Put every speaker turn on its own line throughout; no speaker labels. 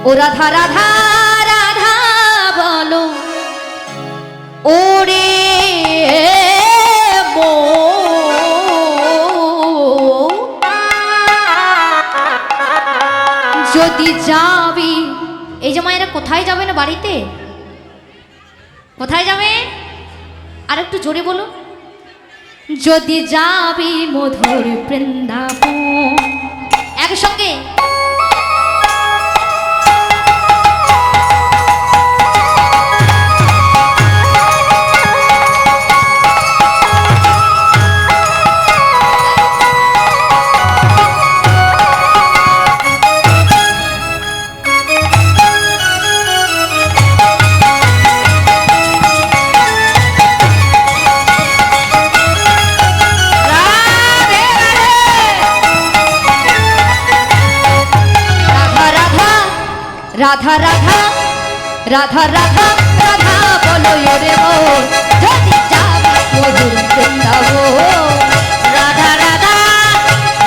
ও রাধা রাধা রাধা বলো ওরে যদি যাবি, এই যে মায়েরা কোথায় যাবে না বাড়িতে, কোথায় যাবে আর একটু জোরে বলো, যদি যাবি মধুর বৃন্দাবন, একসঙ্গে রাধা রাধা রাধা রাধা রাধা বলো রে মন, যদি যাবি মধুর বৃন্দাবন, রাধা রাধা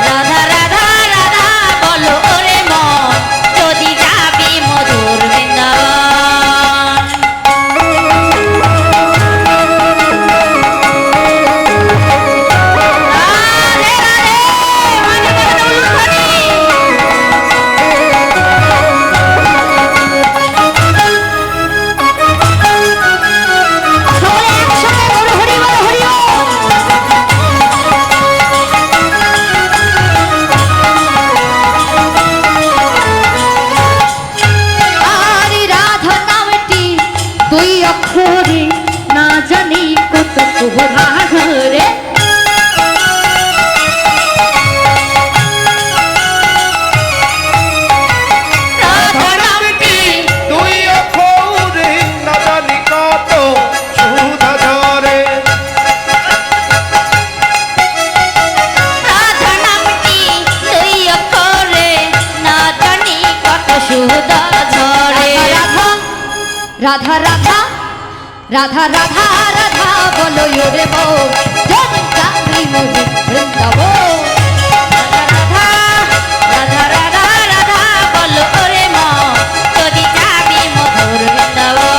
রাধা রাধা রাধা বলো রে মন, যদি যাবি মধুর বৃন্দাবন। রাধা রাধা রাধা রাধা রাধা বলো রে মন, যদি যাবি মধুর বৃন্দাবন, রাধা রাধা রাধা রাধা বলো রে মন, যদি যাবি মধুর বৃন্দাবন।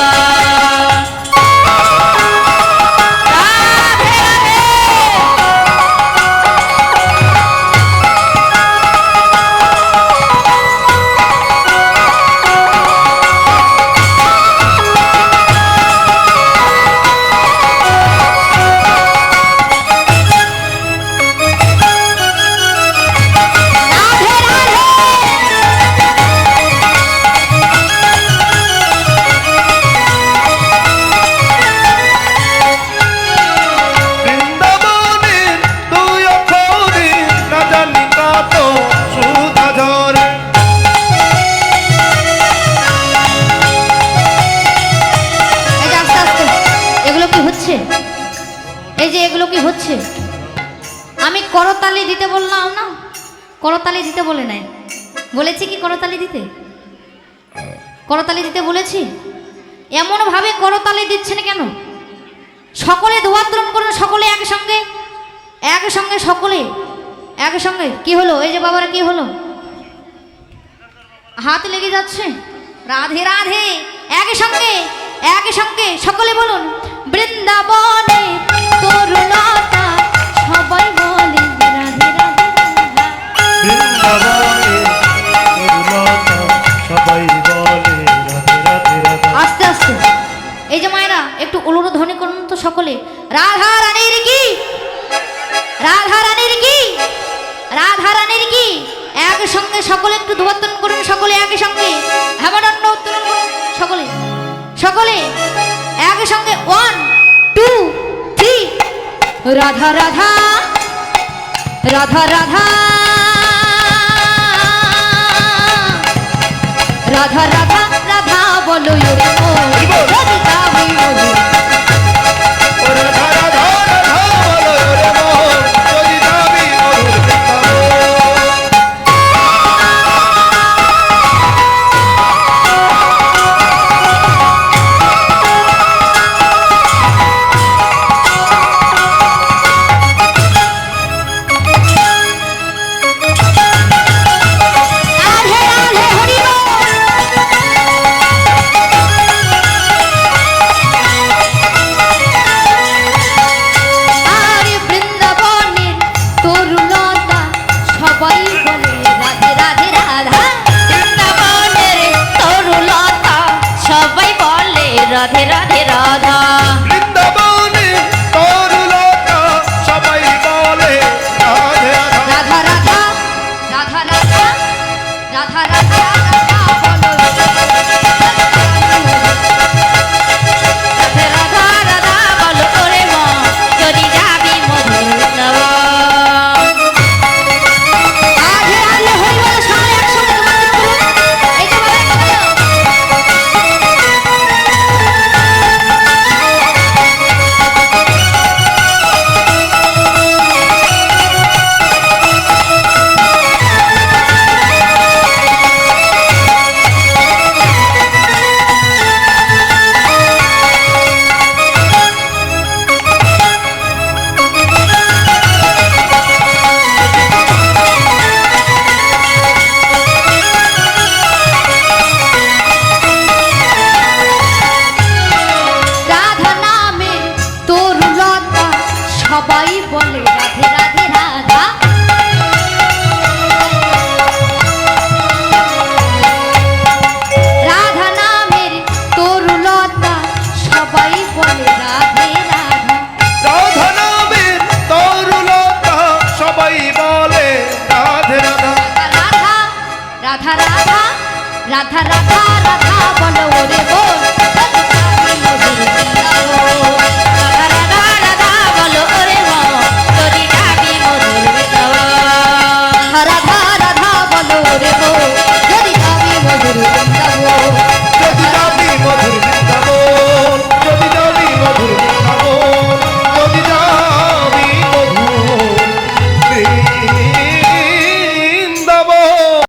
এই যে এগুলো কি হচ্ছে, আমি করতালি দিতে বললাম না, করতালি দিতে বলে নাই, বলেছি কি করতালি দিতে, করতালি দিতে বলেছি, এমন ভাবে করতালি দিচ্ছেন কেন? সকলে ধোয়াত্রম করুন, সকলে একসঙ্গে একসঙ্গে, সকলে একসঙ্গে। কি হলো এই যে বাবারা, কি হলো, হাত লেগে যাচ্ছে, রাধে রাধে, একসঙ্গে একসঙ্গে সকলে বলুন, বৃন্দাবনে তরুণতা সবাই বলে রাধে রাধে,
বৃন্দাবনে তরুণতা সবাই বলে রাধে রাধে রাধা।
আস্তে আস্তে এই যে মায়েরা একটু উলুরু ধ্বনি করুন তো সকলে, রাধা রানীর কি, রাধা রানীর কি, রাধা রানীর কি, একসঙ্গে সকলে একটু ধোয়াত্তন করুন, সকলে একসঙ্গে হেমানন্দ উত্তোলন করুন, সকলে সকলে একসঙ্গে, 1 2 3, রাধা রাধা রাধা রাধা রাধা রাধা রাধা বলো রে মন, যদি যাবি মধুর রাধা রাধা রাধা বলো রাধা রাধা বলো ওরে মন যদি যাবি মধুর নব রাধে রাধে হরি বল সবাই একসঙ্গে তোমাদের করুন এই যে বলে রাধা নামে তরুলতা সবাই বলে রাধে রাধে রাধা রাধা নামের তরুলতা সবাই বলে রাধে রাধা
রাধা নামের তরুলতা সবাই বলে রাধে রাধা
রাধা রাধা রাধা রাধা রাধা রাধা বলো ওরে বল মধুর